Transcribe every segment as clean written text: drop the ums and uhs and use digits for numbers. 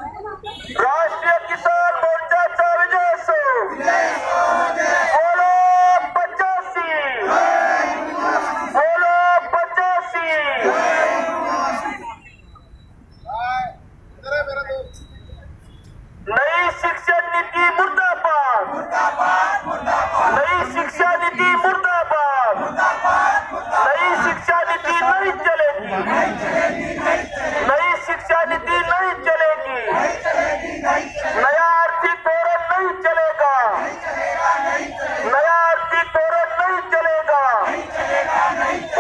राष्ट्रीय किसान मोर्चाचा विजय असो. बोलो 85, बोलो 85. नई शिक्षा नीति मुर्दाबाद, नई शिक्षा नीति मुर्दाबाद, नई शिक्षा नीति नहीं चलेगी, नई शिक्षा नीति नहीं चलेगी, नया आर्थिक धोरण नहीं चलेगा, नया आर्थिक धोरण नहीं चलेगा,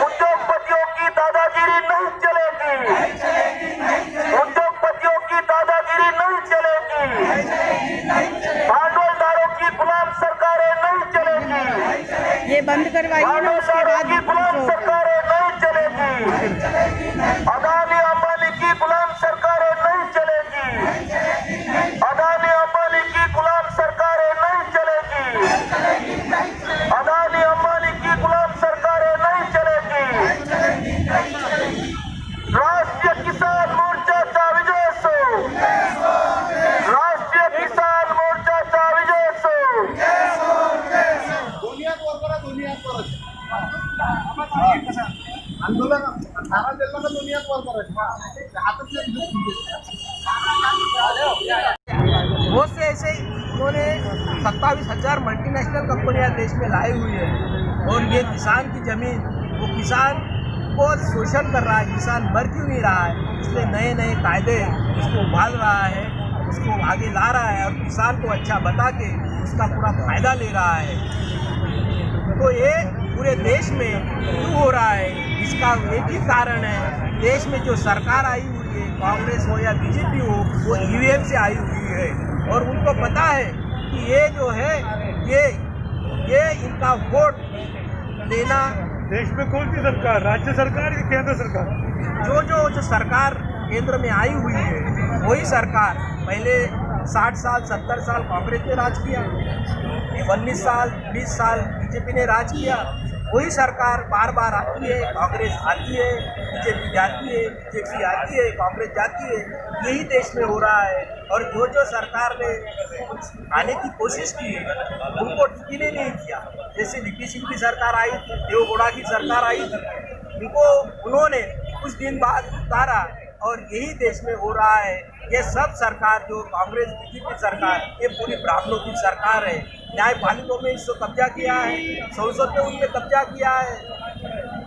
उद्योगपतियों की दादागिरी नहीं चलेगी, उद्योगपतियों की दादागिरी नहीं चलेगी, भांडवलदारों की गुलाम सरकारें नहीं चलेगी, ये बंद करवाइए ना, उसके बाद की गुलाम सरकारें नहीं चलेगी, अदानी अंबानी की गुलाम सरकारें नहीं चलेगी, अदानी अंबानी की गुलाम सरकारें नहीं चलेगी, अदानी अंबानी की गुलाम सरकारें नहीं चलेगी. राष्ट्रीय किसान मोर्चाचा विजय असो. राष्ट्रीय किसान मोर्चाचा विजय असो. आंदोलन नारा दिला तर दुनियात वर करायचं. बहुत से ऐसे उन्होंने 27,000 मल्टीनेशनल कंपनियां देश में लाई हुई है और ये किसान की ज़मीन, वो किसान को शोषण कर रहा है. किसान मर क्यों नहीं रहा है? इसलिए नए नए कायदे उसको उभाल रहा है, उसको आगे ला रहा है और किसान को अच्छा बता के उसका पूरा फायदा ले रहा है. तो ये पूरे देश में क्यों हो रहा है? इसका एक ही कारण है, देश में जो सरकार आई हुई है, कांग्रेस हो या बीजेपी हो, वो ईवीएम से आई हुई है और उनको पता है कि ये जो है ये इनका वोट लेना. देश में कौन सी सरकार, राज्य सरकार या केंद्र सरकार? जो सरकार केंद्र में आई हुई है वही सरकार पहले 60 साल 70 साल कांग्रेस ने राज किया, 19 साल 20 साल बीजेपी ने राज किया. वही सरकार बार बार आती है, कांग्रेस आती है, बीजेपी जाती है, बीजेपी आती है, कांग्रेस जाती है. यही देश में हो रहा है. और जो सरकार ने आने की कोशिश की उनको टिकने नहीं किया. जैसे वीपी सिंह की सरकार आई थी, देवगौड़ा की सरकार आई थी, उन्होंने कुछ दिन बाद उतारा और यही देश में हो रहा है. ये सब सरकार जो कांग्रेस बीजेपी सरकार, ये पूरी ब्राह्मणों की सरकार है. न्यायपालिका में इसको कब्जा किया है, संसद में उनने कब्जा किया है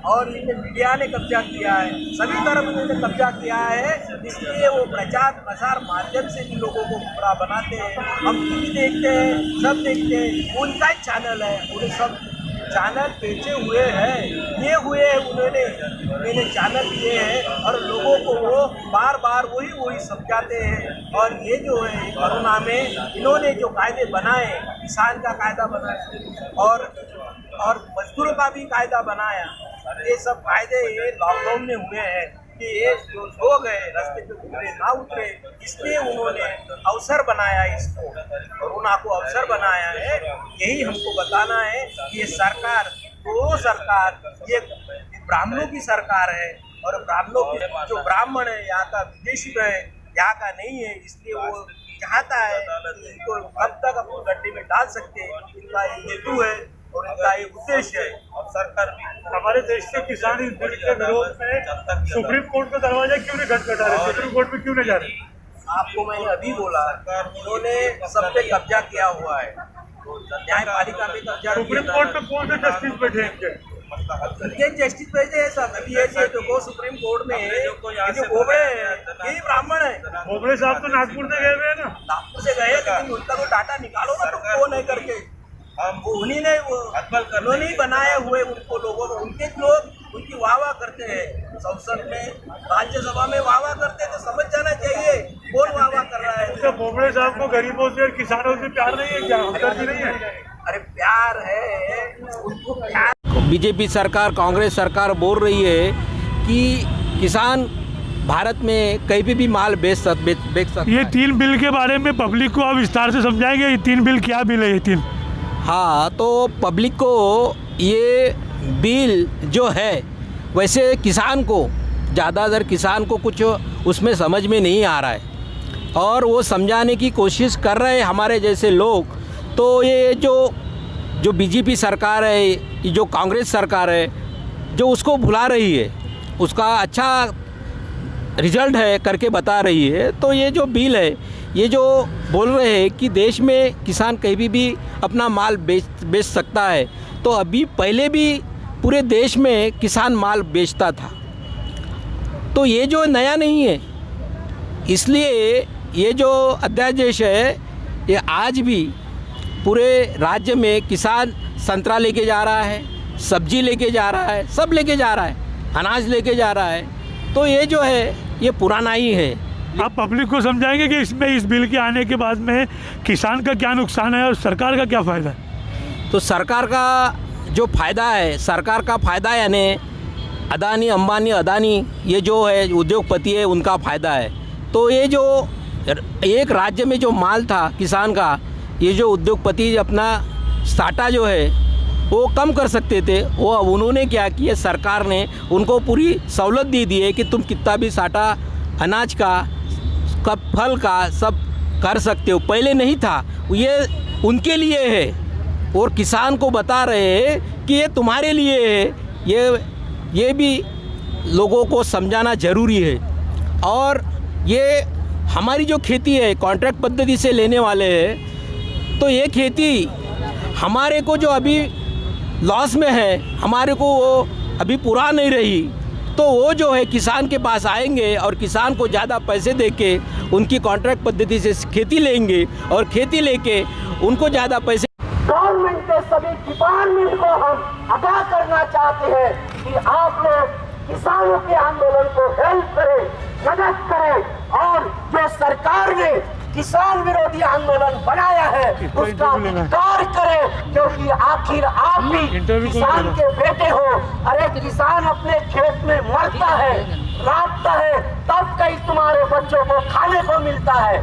और इनमें मीडिया ने कब्जा किया है, सभी तरफ उन्होंने कब्जा किया है. इसलिए वो प्रचार प्रसार माध्यम से भी लोगों को गुमराह बनाते हैं. हम टीवी देखते हैं, सब देखते हैं, उनका ही चैनल है, उन्हें सब चैनल बेचे हुए हैं, ये हुए हैं, उन्होंने चैनल लिए हैं और लोगों को वो बार बार वही समझाते हैं. और ये जो है कोरोना में इन्होंने जो कायदे बनाए, किसान का कायदा बनाया और मजदूरों का भी कायदा बनाया, ये सब कायदे ये लॉकडाउन में हुए हैं कि ये जो लोग हैं रास्ते पे उतरे ना उतरे, इसलिए उन्होंने अवसर बनाया, इसको कोरोना को अवसर बनाया है. यही हमको बताना है कि ये सरकार ये ब्राह्मणों की सरकार है और ब्राह्मणों की जो ब्राह्मण है यहाँ का विदेशी है, यहाँ का नहीं है. इसलिए वो चाहता है कि इनको कब तक अपने गड्ढे में डाल सकते हैं. इनका ये हेतु है और इनका ये उद्देश्य है. और सरकार भी हमारे देश के किसान इस बिल के विरोध में सुप्रीम कोर्ट का दरवाजा क्यों नहीं खटखटा रहे, सुप्रीम कोर्ट में क्यों नहीं जा रहे? आपको मैंने अभी बोला, इन्होंने सब पे कब्जा किया हुआ है, न्यायपालिका पे कब्जा. सुप्रीम कोर्ट में कौन से जस्टिस बैठे हैं इनके? जस्टिस भेजे है सब. अभी ये देखो सुप्रीम कोर्ट में जो बोबड़े हैं यही ब्राह्मण है. बोबड़े साहब तो नागपुर से गए हुए हैं ना? नागपुर से गए, लेकिन उनका तो डाटा निकालो ना, तुम वो नहीं करके. उन्होंने ही बनाए हुए उनको लोगों को, उनके लोग उनकी वाह करते हैं. संसद में, राज्यसभा में वाह करते हैं, तो समझ जाना चाहिए कौन वाह कर रहा है. तो बोबड़े साहब को गरीबों से और किसानों से प्यार नहीं है क्या, हमदर्दी नहीं है? अरे प्यार है, उनको प्यार. बीजेपी सरकार, कांग्रेस सरकार बोल रही है कि किसान भारत में कहीं भी माल बेच सकता है. ये 3 बिल के बारे में पब्लिक को आप विस्तार से समझाएंगे, ये 3 बिल क्या बिल है ये 3? हाँ, तो पब्लिक को ये बिल जो है, वैसे किसान को ज़्यादातर किसान को कुछ उसमें समझ में नहीं आ रहा है. और वो समझाने की कोशिश कर रहे हैं हमारे जैसे लोग। तो ये जो बीजेपी सरकार है, ये जो कांग्रेस सरकार है, जो उसको भुला रही है, उसका अच्छा रिजल्ट है करके बता रही है। तो ये जो बिल है, ये जो बोल रहे हैं कि देश में किसान कहीं भी अपना माल बेच सकता है, तो अभी पहले भी पूरे देश में किसान माल बेचता था। तो ये जो नया नहीं है, इसलिए ये जो अध्यादेश है, ये आज भी पूरे राज्य में किसान संतरा लेके जा रहा है, सब्जी लेके जा रहा है, सब लेके जा रहा है, अनाज लेके जा रहा है। तो ये जो है ये पुराना ही है। आप पब्लिक को समझाएंगे कि इसमें इस बिल के आने के बाद में किसान का क्या नुकसान है और सरकार का क्या फ़ायदा है? तो सरकार का जो फ़ायदा है, सरकार का फ़ायदा यानी अदानी, अंबानी, अदानी, ये जो है उद्योगपति है, उनका फ़ायदा है। तो ये जो एक राज्य में जो माल था किसान का, ये जो उद्योगपति अपना साटा जो है वो कम कर सकते थे, वो अब उन्होंने क्या किया, सरकार ने उनको पूरी सहूलत दे दी है कि तुम कितना भी साटा अनाज का, कब फल का सब कर सकते हो। पहले नहीं था, ये उनके लिए है और किसान को बता रहे हैं कि ये तुम्हारे लिए है। ये भी लोगों को समझाना ज़रूरी है। और ये हमारी जो खेती है कॉन्ट्रैक्ट पद्धति से लेने वाले हैं, तो ये खेती हमारे को जो अभी लॉस में है, हमारे को वो अभी पूरा नहीं रही, तो वो जो है किसान के पास आएंगे और किसान को ज़्यादा पैसे देके उनकी कॉन्ट्रैक्ट पद्धति से खेती लेंगे और खेती लेके उनको ज़्यादा पैसे। गवर्नमेंट के सभी डिपार्टमेंट को हम आगाह करना चाहते हैं कि आप लोग किसानों के आंदोलन को हेल्प करें, मदद करें और जो सरकार ने किसान विरोधी आंदोलन बनाया है उसका विरोध करें, क्योंकि आखिर आप भी किसान के बेटे हो। अरे किसान अपने खेत में मरता है, रातता है, तब कहीं तुम्हारे बच्चों को खाने को मिलता है।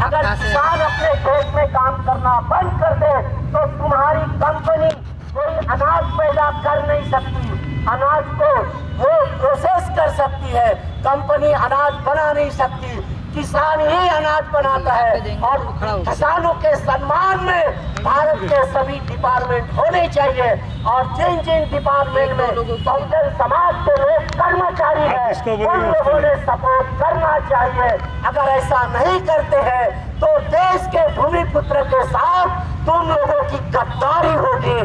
अगर किसान अपने खेत में काम करना बंद कर दे तो तुम्हारी कंपनी कोई अनाज पैदा कर नहीं सकती, अनाज को वो प्रोसेस कर सकती है, कंपनी अनाज बना नहीं सकती, किसान ही अनाज बनाता है। और किसानों के सम्मान में भारत के सभी डिपार्टमेंट होने चाहिए और जिन जिन डिपार्टमेंट में बहुजन समाज के लोग कर्मचारी हैं उन लोगों ने सपोर्ट करना चाहिए। अगर ऐसा नहीं करते हैं तो देश के भूमिपुत्र के साथ तुम लोगों की गद्दारी होगी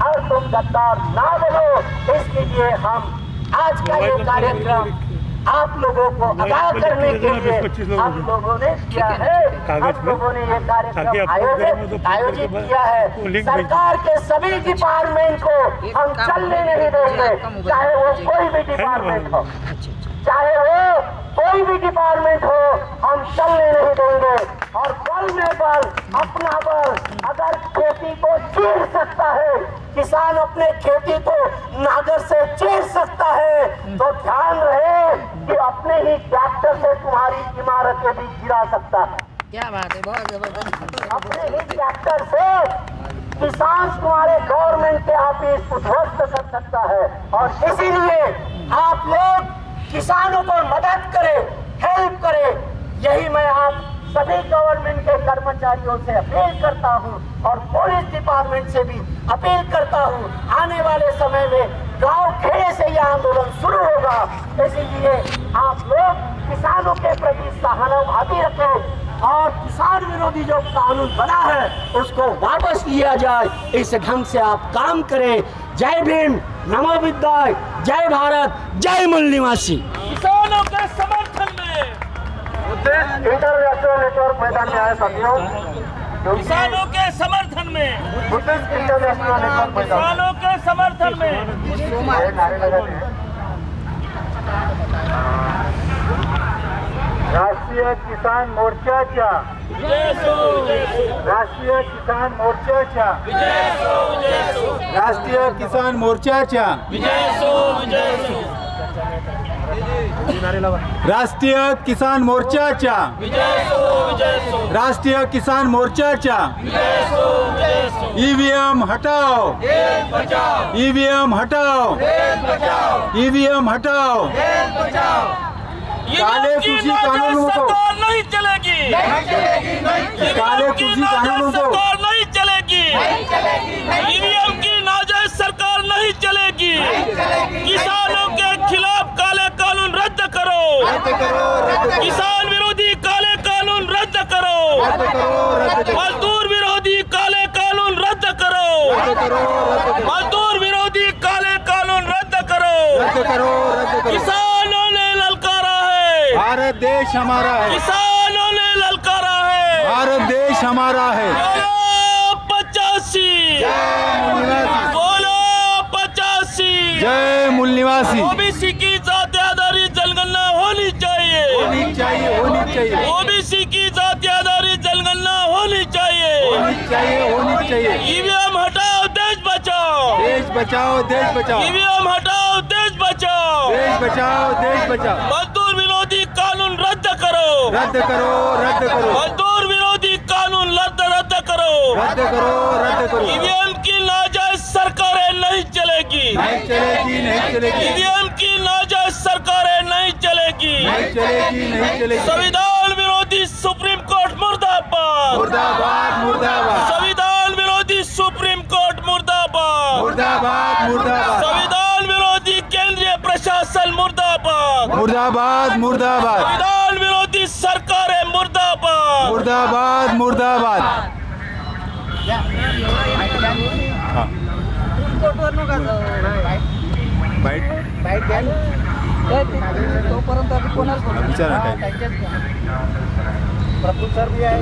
और तुम गद्दार ना बनो। इसके लिए हम आज का ये कार्यक्रम आप लोगों को आगाह करने के लिए आप लोगों ने किया है। आप लोगों ने ये कार्यक्रम आयोजित किया है। सरकार के सभी डिपार्टमेंट को हम चलने नहीं देंगे, चाहे वो कोई भी डिपार्टमेंट हो, चाहे वो कोई भी डिपार्टमेंट हो, हम चलने नहीं देंगे। और बल में बल, अपना बल, अगर खेती को चीर सकता है, किसान अपने खेती को नागर से चीर सकता है, तो ध्यान रहे कि अपने ही ट्रैक्टर से तुम्हारी इमारतें भी गिरा सकता है। क्या बात है, बहुत जबरदस्त। अपने ही ट्रैक्टर से किसान तुम्हारे गवर्नमेंट के ऑफिस उध्वस्त कर सकता है। और इसीलिए आप लोग किसानों को मदद करें, हेल्प करें। यही मैं आप सभी गवर्नमेंट के कर्मचारियों से अपील करता हूं और पुलिस डिपार्टमेंट से भी अपील करता हूं। आने वाले समय में गांव खेड़े से यह आंदोलन शुरू होगा, इसीलिए आप लोग किसानों के प्रति सहानुभूति रखें और किसान विरोधी जो कानून बना है उसको वापस लिया जाए। इस ढंग से आप काम करें। जय भीम, नमो बुद्धाय, जय भारत, जय मूल निवासी। किसानों के समर्थन में, इंटरनेशनल नेटवर्क मैदान में आए साथियों, किसानों के समर्थन में, बुद्धिस्ट इंटरनेशनल नेटवर्क मैदान किसानों के समर्थन में नारे लगाते हैं। राष्ट्रीय किसान मोर्चाच्या राष्ट्रीय किसान मोर्चाच्या राष्ट्रीय किसान मोर्चाच्या राष्ट्रीय किसान मोर्चाच्या राष्ट्रीय किसान मोर्चाच्या ईवीएम हटाओ, ईवीएम हटाओ, ईवीएम हटाओ। काले सूची कानूनों को नहीं चलेगी, काले सूची कानूनों को नहीं चलेगी, ईवीएम की नाजायज सरकार नहीं चलेगी। किसानों के खिलाफ काले कानून रद्द करो, किसान विरोधी काले कानून रद्द करो, मजदूर विरोधी काले कानून रद्द करो, मजदूर विरोधी काले कानून रद्द करो। किसानों ने ललकारा है, भारत देश हमारा है, किसानों ने ललकारा है, भारत देश हमारा है। बोलो 85, बोलो 85। जय मूल निवासी। ओबीसी की जाति आधारित जनगणना होनी चाहिए, होनी चाहिए, होनी चाहिए, ओबीसी की जाति आधारित जनगणना होनी चाहिए। होनी चाहिए, होनी चाहिए। ईवीएम हटाओ, देश बचाओ, देश बचाओ, देश बचाओ, ईवीएम हटाओ, देश बचाओ। देश बचाओ, देश बचाओ। मजदूर विरोधी कानून रद्द करो, रद्द करो, रद्द करो, मजदूर विरोधी कानून रद्द करो, रद्द करो, रद्द करो। ईवीएम की नाजायज सरकारें नहीं चलेगी, नहीं चलेगी, नहीं चलेगी, ईवीएम की नाजायज सरकारें नहीं चलेगी, नहीं चलेगी, नहीं चलेगी। संविधान विरोधी सुप्रीम कोर्ट मुर्दाबाद, मुर्दाबाद, मुर्दाबाद, संविधान विरोधी सुप्रीम कोर्ट मुर्दाबाद, मुर्दाबाद, मुर्दाबाद, संविधान विरोधी केंद्रीय प्रशासन मुर्दाबाद, मुर्दाबाद, मुर्दाबाद, संविधान विरोधी सरकारें मुर्दाबाद। मुर्दाबाद, मुर्दाबाद। तोपर्यंत आम्ही कोणाला बोलू? विचारा काय? त्यांच्याच घ्या. प्रफुल्ल सर बी आहे,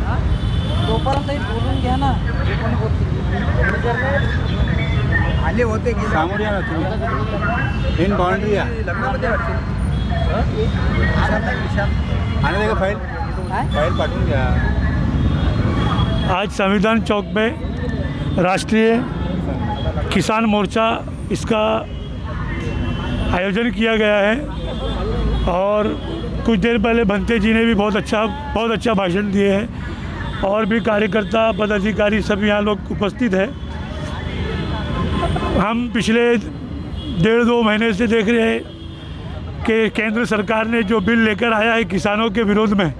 हा? तोपर्यंत बोलून घ्या ना, जे कोणी बोलतील. आले होते की समोर या ना तुम्ही. इन बाउंड्री या. लग्नामध्ये वाटते. आने का फाइल फाइल पाठवून घ्या. आज संविधान चौक में राष्ट्रीय किसान मोर्चा इसका आयोजन किया गया है और कुछ देर पहले भंते जी ने भी बहुत अच्छा भाषण दिए हैं और भी कार्यकर्ता पदाधिकारी सब यहाँ लोग उपस्थित हैं। हम पिछले 1.5-2 महीने से देख रहे हैं कि केंद्र सरकार ने जो बिल लेकर आया है किसानों के विरोध में,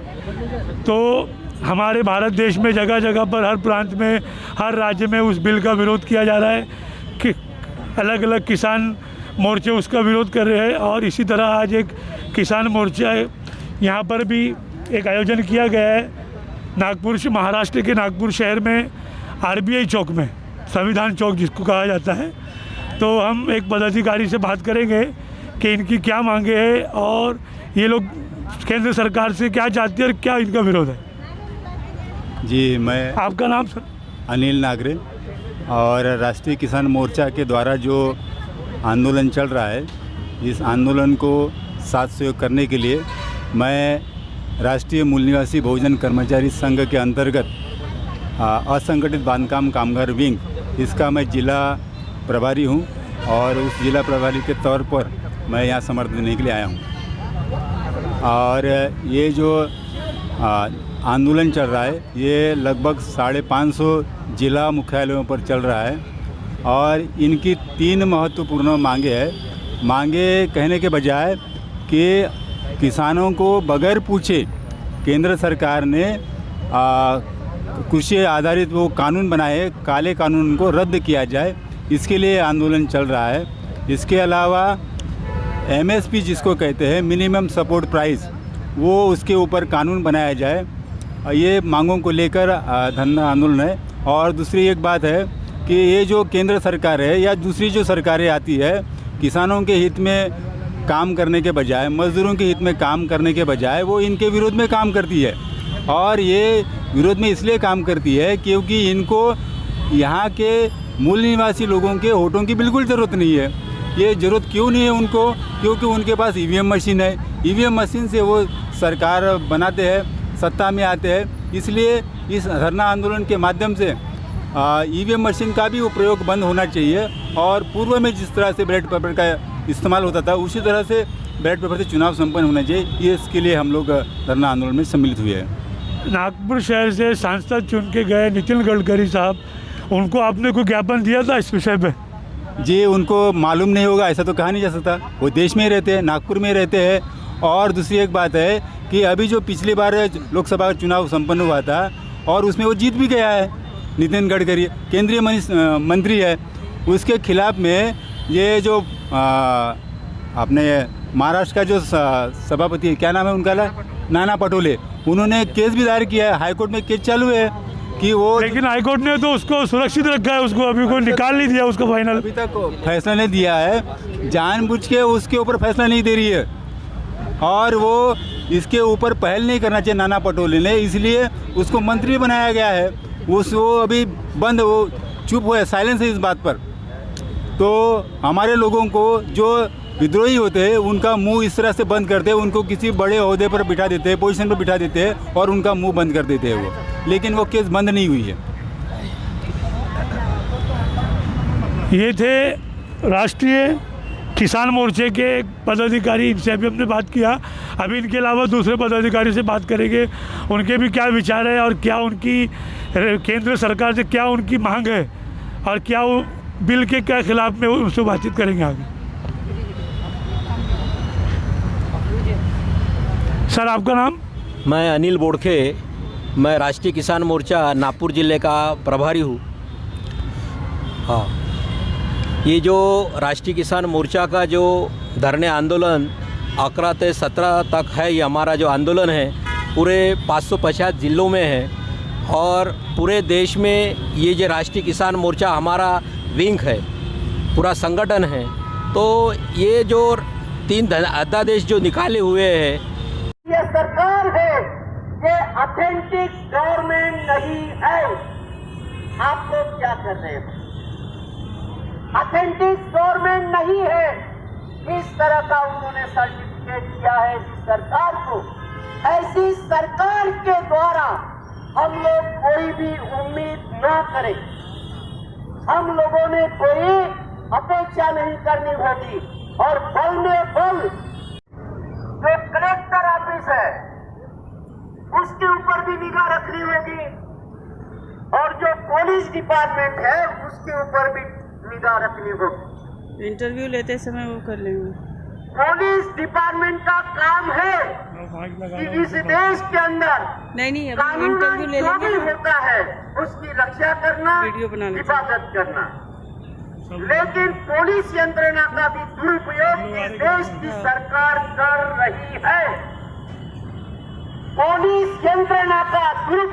तो हमारे भारत देश में जगह जगह पर हर प्रांत में हर राज्य में उस बिल का विरोध किया जा रहा है कि अलग अलग किसान मोर्चे उसका विरोध कर रहे हैं। और इसी तरह आज एक किसान मोर्चा यहाँ पर भी एक आयोजन किया गया है नागपुर से, महाराष्ट्र के नागपुर शहर में आरबीआई चौक में, संविधान चौक जिसको कहा जाता है। तो हम एक पदाधिकारी से बात करेंगे कि इनकी क्या मांगे हैं और ये लोग केंद्र सरकार से क्या चाहती है और क्या इनका विरोध है। जी, मैं आपका नाम सर? अनिल नागरे और राष्ट्रीय किसान मोर्चा के द्वारा जो आंदोलन चल रहा है, इस आंदोलन को साथ सहयोग करने के लिए मैं राष्ट्रीय मूल निवासी बहुजन कर्मचारी संघ के अंतर्गत असंगठित बांधकाम कामगार विंग, इसका मैं जिला प्रभारी हूं और उस जिला प्रभारी के तौर पर मैं यहाँ समर्थन देने के लिए आया हूं। और ये जो आंदोलन चल रहा है ये लगभग 550 जिला मुख्यालयों पर चल रहा है और इनकी 3 महत्वपूर्ण मांगे हैं। मांगे कहने के बजाय कि किसानों को बगैर पूछे केंद्र सरकार ने कृषि आधारित वो कानून बनाए, काले कानून को रद्द किया जाए, इसके लिए आंदोलन चल रहा है। इसके अलावा MSP जिसको कहते हैं मिनिमम सपोर्ट प्राइस, वो उसके ऊपर कानून बनाया जाए, ये मांगों को लेकर धरना आंदोलन है। और दूसरी एक बात है कि ये जो केंद्र सरकार है या दूसरी जो सरकारें आती है, किसानों के हित में काम करने के बजाय, मजदूरों के हित में काम करने के बजाय वो इनके विरोध में काम करती है। और ये विरोध में इसलिए काम करती है क्योंकि इनको यहाँ के मूल निवासी लोगों के वोटों की बिल्कुल ज़रूरत नहीं है। ये ज़रूरत क्यों नहीं है उनको? क्योंकि उनके पास EVM मशीन है, EVM मशीन से वो सरकार बनाते हैं, सत्ता में आते हैं। इसलिए इस धरना आंदोलन के माध्यम से EVM मशीन का भी वो प्रयोग बंद होना चाहिए और पूर्व में जिस तरह से बैलेट पेपर का इस्तेमाल होता था उसी तरह से बैलेट पेपर से चुनाव संपन्न होना चाहिए। ये इसके लिए हम लोग धरना आंदोलन में सम्मिलित हुए हैं। नागपुर शहर से सांसद चुन के गए नितिन गडकरी साहब, उनको आपने कोई ज्ञापन दिया था इस विषय पे? जी, उनको मालूम नहीं होगा ऐसा तो कहा नहीं जा सकता। वो देश में ही रहते हैं, नागपुर में रहते हैं और दूसरी एक बात है कि अभी जो पिछली बार लोकसभा का चुनाव संपन्न हुआ था और उसमें वो जीत भी गया है, नितिन गडकरी केंद्रीय मंत्री है, उसके खिलाफ में ये जो अपने महाराष्ट्र का जो सभापति है, क्या नाम है उनका, नाना पटोले, उन्होंने केस भी दायर किया है, हाईकोर्ट में केस चालू है कि वो, लेकिन हाईकोर्ट ने तो उसको सुरक्षित रखा है, उसको अभी कोई निकाल नहीं दिया उसका फाइनल, अभी तक फैसला नहीं दिया है, जानबूझ के उसके ऊपर फैसला नहीं दे रही है और वो इसके ऊपर पहल नहीं करना चाहिए नाना पटोले ने, इसलिए उसको मंत्री बनाया गया है। वो अभी बंद, वो चुप हुआ है, साइलेंस है इस बात पर। तो हमारे लोगों को जो विद्रोही होते हैं उनका मुंह इस तरह से बंद करते हैं, उनको किसी बड़े ओहदे पर बिठा देते हैं, पोजीशन पर बिठा देते हैं और उनका मुंह बंद कर देते हैं वो, लेकिन वो केस बंद नहीं हुई है। ये थे राष्ट्रीय किसान मोर्चे के पदाधिकारी, इनसे अभी हमने बात किया। अभी इनके अलावा दूसरे पदाधिकारी से बात करेंगे, उनके भी क्या विचार है और क्या उनकी केंद्र सरकार से क्या उनकी मांग है और क्या वो बिल के क्या खिलाफ में उनसे बातचीत करेंगे आगे। सर आपका नाम? मैं अनिल बोड़खे, मैं राष्ट्रीय किसान मोर्चा नागपुर ज़िले का प्रभारी हूँ। हाँ, ये जो राष्ट्रीय किसान मोर्चा का जो धरने आंदोलन 11 से 17 तक है, ये हमारा जो आंदोलन है पूरे 550 ज़िलों में है और पूरे देश में ये जो राष्ट्रीय किसान मोर्चा हमारा विंग है, पूरा संगठन है। तो ये जो 3 अध्यादेश जो निकाले हुए हैं, ये सरकार है, ये ऑथेंटिक गवर्नमेंट नहीं है। आप लोग क्या कर रहे हैं? ऑथेंटिक गवर्नमेंट नहीं है। इस तरह का उन्होंने सर्टिफिकेट दिया है इस सरकार को। ऐसी सरकार के द्वारा हम लोग कोई भी उम्मीद ना करें। हम लोगों ने कोई अपेक्षा नहीं करनी होगी और बल में बल, जो कलेक्टर ऑफिस है उसके ऊपर भी निगाह रखनी होगी और जो पुलिस डिपार्टमेंट है उसके ऊपर भी निगाह रखनी होगी। इंटरव्यू लेते समय वो कर लेंगे। पुलिस डिपार्टमेंट का काम है कि इस देश के अंदर नहीं अभी इंटरव्यू ले जो भी लेंगे, होता है उसकी रक्षा करना, वीडियो बना लेंगे। हिफाजत करना। लेकिन पुलिस यंत्रणा का भी दुरुपयोग इस देश की सरकार कर रही है। पुलिस यंत्रणा का दुरुपयोग